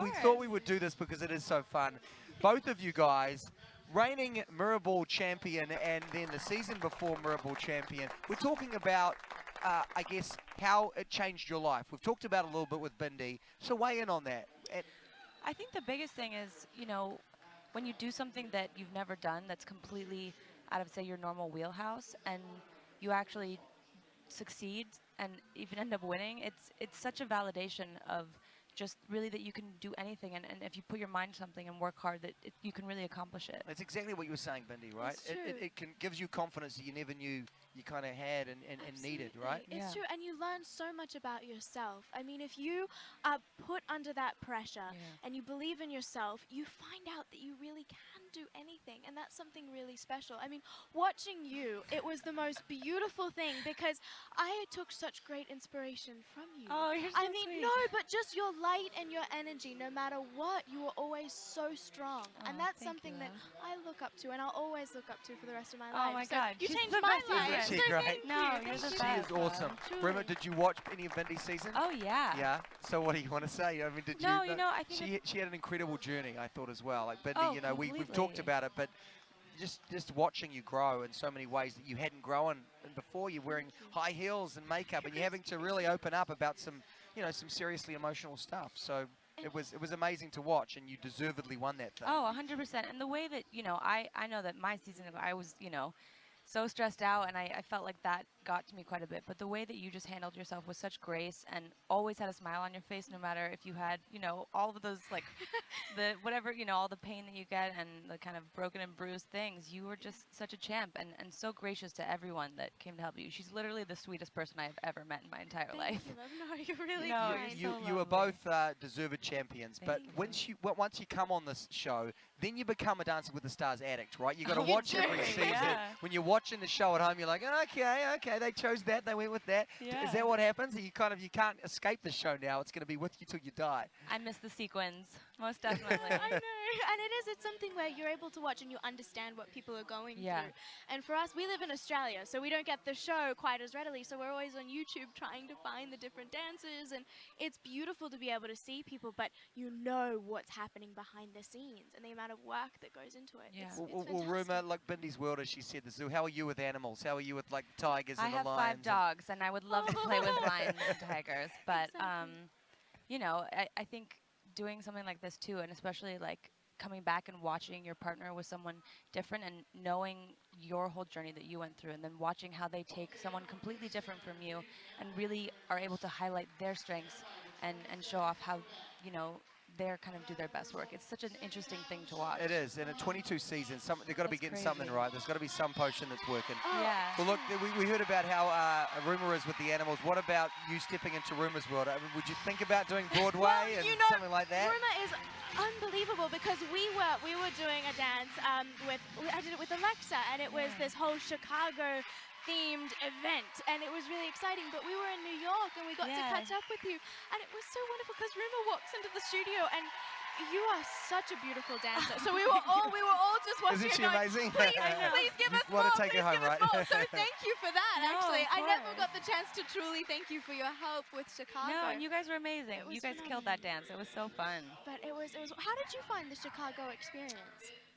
we thought we would do this because it is so fun. Both of you guys, reigning Mirrorball champion and then the season before Mirrorball champion. We're talking about, I guess, how it changed your life. We've talked about it a little bit with Bindi, so weigh in on that. I think the biggest thing is, you know, when you do something that you've never done that's completely out of, say, your normal wheelhouse, and you actually succeed and even end up winning, it's such a validation of just really that you can do anything, and if you put your mind to something and work hard, that you can really accomplish it. That's exactly what you were saying, Bindi, right? It gives you confidence that you never knew you kind of had and needed, right? It's true, and you learn so much about yourself. I mean, if you are put under that pressure and you believe in yourself, you find out that you really can do anything, and that's something really special. I mean, watching you, it was the most beautiful thing because I took such great inspiration from you. Oh, you're so I mean, sweet. no, but just your light and your energy, no matter what, you were always so strong, and that's something that I look up to, and I'll always look up to for the rest of my life. Oh my So God, you she's changed the my best life. Isn't So she great? thank No, you. you're the Thank best. you. She is awesome. Truly. Rumer, did you watch any of Bindi's season? Oh yeah. Yeah. So what do you want to say? I mean, did No, you? you know, I think she had an incredible journey. I thought as well. Like Bindi, Oh, you know, we've talked completely. about it, but just watching you grow in so many ways that you hadn't grown before. You're wearing high heels and makeup, and you're having to really open up about some, you know, some seriously emotional stuff. So it was amazing to watch, and you deservedly won that thing. Oh, 100%. And the way that, you know, I know that my season ago, I was, you know, so stressed out, and I felt like that got to me quite a bit. But the way that you just handled yourself with such grace and always had a smile on your face, no matter if you had, you know, all of those, like, the whatever, you know, all the pain that you get and the kind of broken and bruised things, you were just such a champ and so gracious to everyone that came to help you. She's literally the sweetest person I've ever met in my entire life. Thank you, love. No, you're really No, kind. you're You were both deserved champions, but Thank you. once you come on this show, then you become a Dancing with the Stars addict, right? You got to You watch do, every season. yeah. When you're watching the show at home, you're like, okay, they chose that, they went with that. Yeah. Is that what happens? You can't escape the show now. It's going to be with you till you die. I miss the sequins, most definitely. I know, and it's something where you're able to watch and you understand what people are going through. And for us, we live in Australia, so we don't get the show quite as readily, so we're always on YouTube trying to find the different dances, and it's beautiful to be able to see people, but you know what's happening behind the scenes and the amount of work that goes into it. Yeah. Well, Rumer, like Bindi's world, as she said, the zoo. How are you with animals? How are you with like tigers I and the have lions? 5 dogs, and I would love to play with lions and tigers. But, you know, I think doing something like this too, and especially like coming back and watching your partner with someone different and knowing your whole journey that you went through, and then watching how they take someone completely different from you and really are able to highlight their strengths and show off how, you know, they're kind of do their best work. It's such an interesting thing to watch. It is, and in 22 seasons, they've got to be That's getting crazy. something right. There's got to be some potion that's working. Yeah. Well, look, we heard about how Rumer is with the animals. What about you stepping into Rumer's world? I mean, would you think about doing Broadway and you know, something like that? Rumer is unbelievable because we were doing a dance I did it with Alexa, and it was this whole Chicago themed event, and it was really exciting, but we were in New York and we got to catch up with you, and it was so wonderful because Rumer walks into the studio and you are such a beautiful dancer. So we were all just watching. Isn't she going, amazing? Please give us You more. want to take Please her home, give us right? more. So thank you for that. No, actually, of I never course. got the chance to truly thank you for your help with Chicago. No, and you guys were amazing. It was You guys killed that dance. It was so fun. But it was. How did you find the Chicago experience?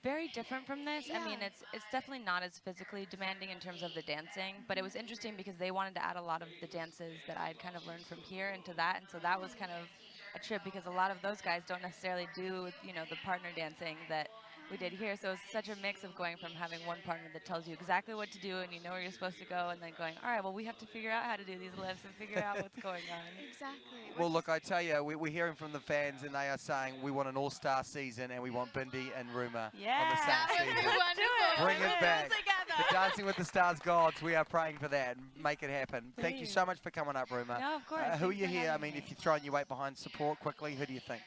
Very different from this. I mean, Yeah. it's definitely not as physically demanding in terms of the dancing, but it was interesting because they wanted to add a lot of the dances that I had kind of learned from here into that, and so that was kind of a trip because a lot of those guys don't necessarily do, you know, the partner dancing that we did here. So it's such a mix of going from having one partner that tells you exactly what to do and you know where you're supposed to go, and then going, all right, well, we have to figure out how to do these lifts and figure out what's going on. Exactly. Well, look, I tell you, we're hearing from the fans, and they are saying we want an all-star season, and we want Bindi and Rumer on the Yeah. same season. Wonderful. Bring it back. Together. The Dancing with the Stars gods, we are praying for that and make it happen. Thank you Please. so much for coming up, Rumer. No, of course. Who are Thanks you for here? I having mean, me. if you're throwing your weight behind support quickly, who do you think?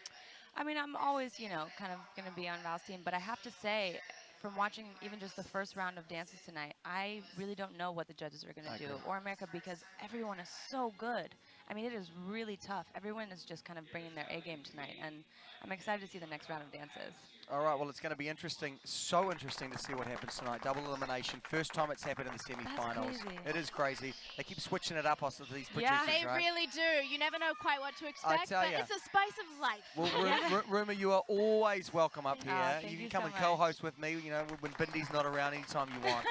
I mean, I'm always, you know, kind of going to be on Val's team, but I have to say, from watching even just the first round of dances tonight, I really don't know what the judges are going to do, or America, because everyone is so good. I mean, it is really tough. Everyone is just kind of bringing their A game tonight, and I'm excited to see the next round of dances. All right, well, it's going to be interesting, so interesting to see what happens tonight. Double elimination, first time it's happened in the semi-finals. Crazy. It is crazy. They keep switching it up, also, these producers, Yeah. They right? really do. You never know quite what to expect, tell but ya. it's the spice of life. Well, Rumer, you are always welcome up here. Thank You can you come so and much. co-host with me, you know, when Bindi's not around anytime you want.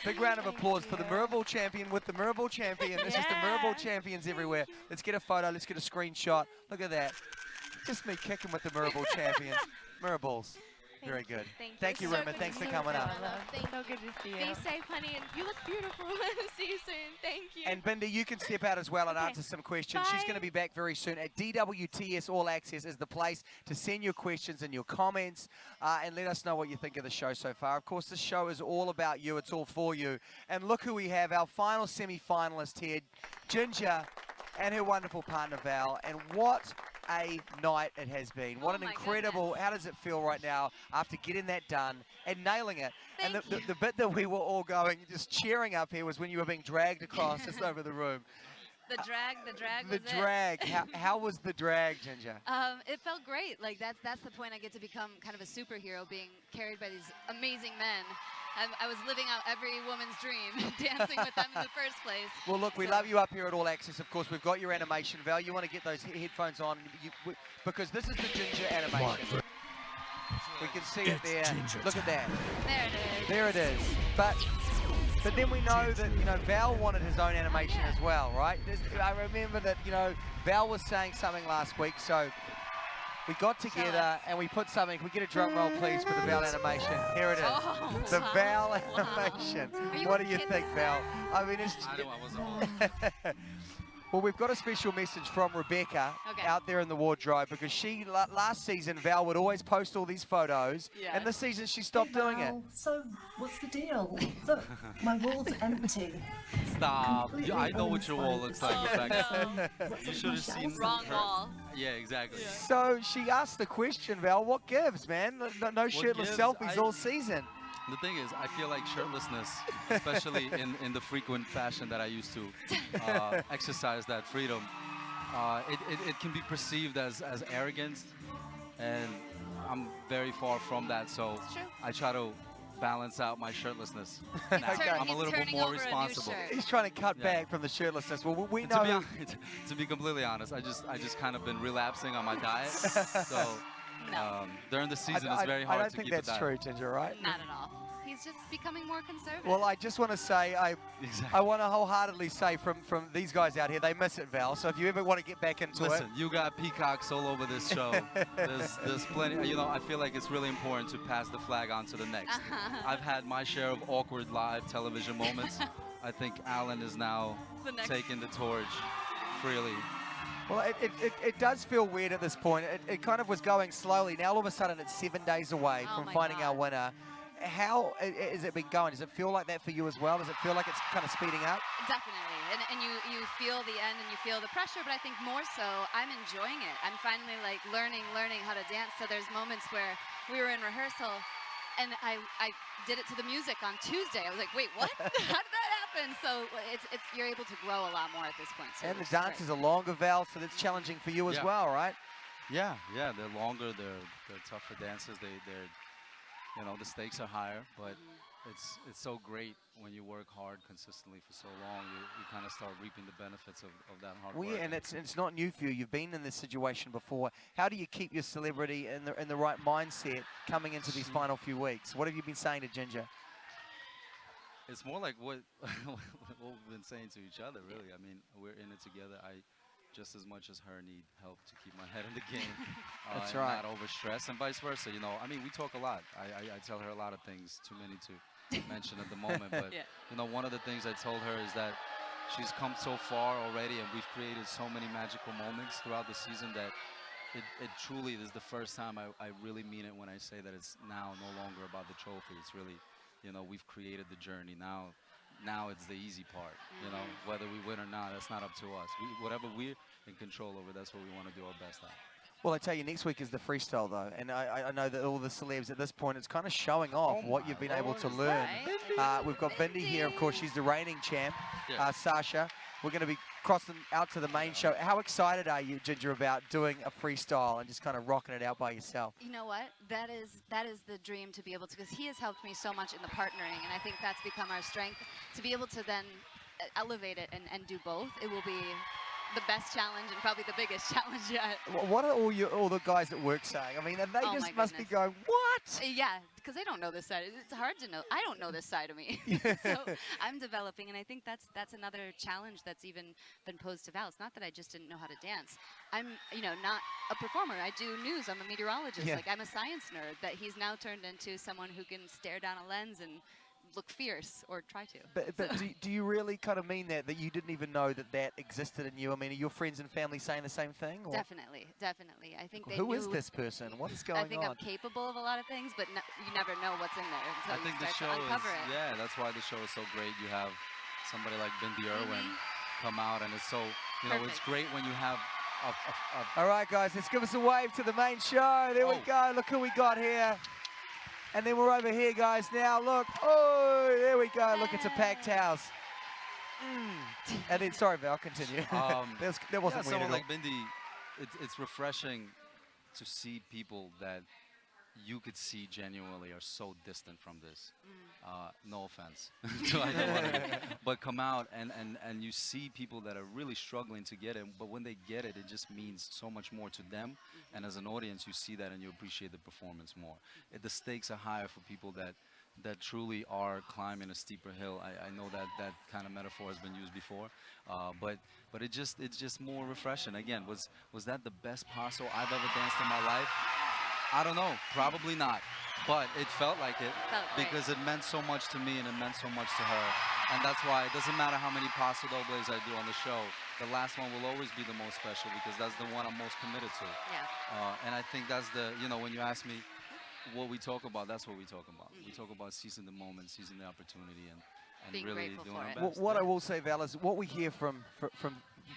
Big round of applause for the Mirrorball champion with the Mirrorball champion. It's just the Mirrorball champions everywhere. Let's get a photo. Let's get a screenshot. Look at that. Just me kicking with the Mirrorball champions. Mirrorballs. Very good. Thank you, So Rumer. good Thanks to for see you. coming up. Thank So you. good to see you. Be safe, honey, and you look beautiful. See you soon. Thank you. And Bindi, you can step out as well and Okay. answer some questions. She's Bye. going to be back very soon. At DWTS All Access is the place to send your questions and your comments and let us know what you think of the show so far. Of course, this show is all about you. It's all for you. And look who we have, our final semi-finalist here, Ginger and her wonderful partner, Val. And what a night it has been. What an incredible, how does it feel right now after getting that done and nailing it? And the bit that we were all going, just cheering up here was when you were being dragged across just over the room. The drag The was drag, how was the drag, Ginger? It felt great. Like that's the point. I get to become kind of a superhero, being carried by these amazing men. I was living out every woman's dream, dancing with them in the first place. Well, look, we love you up here at All Access. Of course, we've got your animation. Val, you want to get those headphones on because this is the Ginger animation. We can see it there. Look at that. There it is. There it is. But then we know that, you know, Val wanted his own animation as well, right? I remember that, you know, Val was saying something last week, so we got together and we put something. Can we get a drum roll, please, for the Val animation? Here it is. Oh, The wow. Val Wow. animation. you What a do you kid think, this Val? time? I mean, it's... I wasn't Well, we've got a special message from Rebecca out there in the wardrobe because she, last season, Val would always post all these photos, and this season she stopped doing it. So, what's the deal? Look, my wall's empty. Stop. Completely I know what your wall looks like, Oh, Rebecca. What's You on should my have seen shelf? Wrong her. wall. Yeah, exactly. So she asked the question, Val, what gives, man? No shirtless gives? selfies all season. The thing is, I feel like shirtlessness, especially in the frequent fashion that I used to exercise that freedom, it can be perceived as arrogance, and I'm very far from that. So It's true. I try to balance out my shirtlessness. Okay. I'm a little bit more responsible. He's trying to cut Yeah. back from the shirtlessness. Well, we And know... to be completely honest, I just kind of been relapsing on my diet. So during the season, it's very hard I don't to think keep that's a diet. true, Ginger, right? Not at all. He's just becoming more conservative. Well, I just want to say, I Exactly. want to wholeheartedly say from these guys out here, they miss it, Val. So if you ever want to get back into Listen, you got peacocks all over this show. There's plenty. You know, I feel like it's really important to pass the flag on to the next. I've had my share of awkward live television moments. I think Alan is now The next- taking the torch freely. Well, it does feel weird at this point. It kind of was going slowly. Now all of a sudden it's 7 days away Oh from my finding our God. winner. How has it been going? Does it feel like that for you as well? Does it feel like it's kind of speeding up? Definitely, and you feel the end and you feel the pressure, but I think more so, I'm enjoying it. I'm finally like learning how to dance. So there's moments where we were in rehearsal, and I did it to the music on Tuesday. I was like, wait, what? How did that happen? So you're able to grow a lot more at this point. So And the which is great. dances are longer, Val, so that's challenging for you as Yeah. well, right? Yeah, they're longer, they're tougher dances. They're you know, the stakes are higher, but it's so great when you work hard consistently for so long. You kind of start reaping the benefits of that hard Well, work. yeah, and it's not new for you. You've been in this situation before. How do you keep your celebrity in the right mindset coming into these final few weeks? What have you been saying to Ginger? It's more like what we've been saying to each other, really. I mean, we're in it together. I just as much as her need help to keep my head in the game. That's and right. not overstress, and vice versa. You know, I mean, we talk a lot. I tell her a lot of things, too many to mention at the moment. But Yeah. you know, one of the things I told her is that she's come so far already, and we've created so many magical moments throughout the season that it truly is the first time I really mean it when I say that it's now no longer about the trophy. It's really, you know, we've created the journey. Now it's the easy part. You know, whether we win or not, that's not up to us. Whatever we're in control over, that's what we want to do our best at. Well, I tell you, next week is the freestyle, though. And I know that all the celebs at this point, it's kind of showing off what you've been able to learn. Right. We've got Bindi here, of course. She's the reigning champ. Yeah. Sasha, we're going to be out to the main show. How excited are you, Ginger, about doing a freestyle and just kind of rocking it out by yourself? You know what? That is the dream, to be able to, because he has helped me so much in the partnering, and I think that's become our strength, to be able to then elevate it and do both. It will be the best challenge and probably the biggest challenge yet. What are all the guys at work saying? I mean, they Oh just my must be goodness. going, what? Yeah, because they don't know this side. It's hard to know. I don't know this side of me. So I'm developing, and I think that's another challenge that's even been posed to Val. It's not that I just didn't know how to dance. I'm, not a performer. I do news. I'm a meteorologist. Yeah. Like, I'm a science nerd that he's now turned into someone who can stare down a lens and look fierce, or try to. But do you really kind of mean that you didn't even know that existed in you? I mean, are your friends and family saying the same thing? Or? Definitely. I think they Who knew. is this person? What is going on? I think I'm capable of a lot of things, but you never know what's in there until I you think the start show to uncover it. yeah, that's why the show is so great. You have somebody like Bindi Irwin come out, and it's so, it's Perfect. great when you have a All right, guys, let's give us a wave to the main show. There we go. Look who we got here. And then we're over here, guys. Now, look. Oh, there we go. Look, it's a packed house. And then, sorry, Val, continue. That wasn't weird someone at all. like Bindi, it's refreshing to see people that you could see genuinely are so distant from this. No offense to either one of you, but come out and you see people that are really struggling to get it, but when they get it, it just means so much more to them. And as an audience, you see that and you appreciate the performance more. The stakes are higher for people that truly are climbing a steeper hill. I know that kind of metaphor has been used before, but it's just more refreshing. Again, was that the best paso I've ever danced in my life? I don't know, probably not, but it felt like it because it meant so much to me and it meant so much to her. And that's why it doesn't matter how many paso dobles I do on the show, the last one will always be the most special because that's the one I'm most committed to. Yeah. And I think that's when you ask me what we talk about, that's what we talk about. We talk about seizing the moment, seizing the opportunity, and Being really grateful doing for our it. best. What I will say, Val, is what we hear from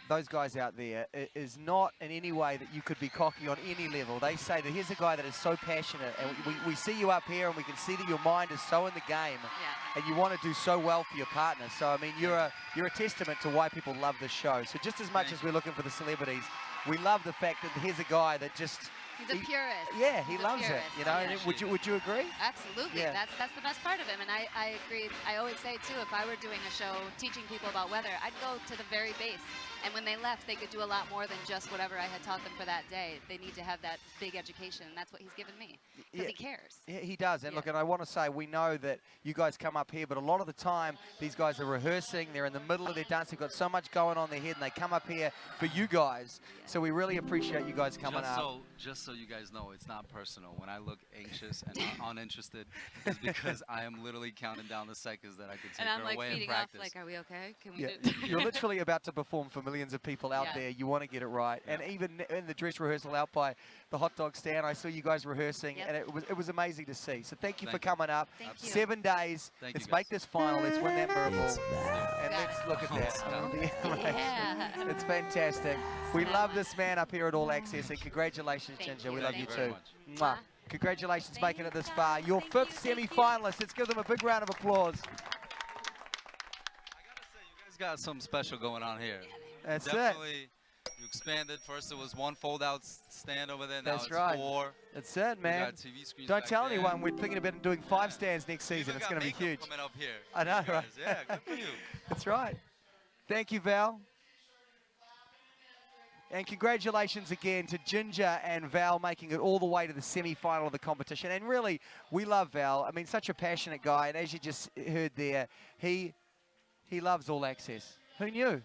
those guys out there is not in any way that you could be cocky on any level. They say that here's a guy that is so passionate, and we see you up here, and we can see that your mind is so in the game, and you want to do so well for your partner. So, I mean, you're a testament to why people love this show. So just as much as we're looking for the celebrities, we love the fact that here's a guy that just... He's a purist. Yeah, he He's a loves it. purist. You know, Yeah. and would you agree? Absolutely. Yeah. That's the best part of him. And I agree. I always say, too, if I were doing a show teaching people about weather, I'd go to the very base. And when they left, they could do a lot more than just whatever I had taught them for that day. They need to have that big education, and that's what he's given me. Because he cares. Yeah, he does. And look, and I want to say, we know that you guys come up here, but a lot of the time, these guys are rehearsing. They're in the middle of their dance. They've got so much going on in their head, and they come up here for you guys. So we really appreciate you guys coming up. Just so you guys know, it's not personal. When I look anxious and uninterested, it's because I am literally counting down the seconds that I could take And I'm her like away and feeding off, practice. like, are we okay? Can we Yeah, do you're literally about to perform for millions of people out there. You want to get it right. And even in the dress rehearsal out by the hot dog stand, I saw you guys rehearsing, and it was amazing to see. So thank you for coming up. Thank you. 7 days. Thank Let's you, guys. make this final. Let's win that miracle. And let's look at that. Yeah. It's fantastic. We love this man up here at All Access, and congratulations, Thank Ginger. you. We love you Thank you too. very Mwah. Congratulations making it this far. Your Thank you, fifth thank you. semi-finalist. Let's give them a big round of applause. I gotta say, you guys got something special going on here. That's it. Definitely, you expanded. First, it was one fold-out stand over there. Now That's it's right. 4. That's it, We man. got TV screens Don't back tell there. anyone. We're thinking about doing 5 stands next season. Even It's got going to be makeup huge. coming up here. I know, You right? guys, yeah, good for you. That's right. Thank you, Val. And congratulations again to Ginger and Val making it all the way to the semi-final of the competition. And really, we love Val. I mean, such a passionate guy. And as you just heard there, he loves All Access. Who knew?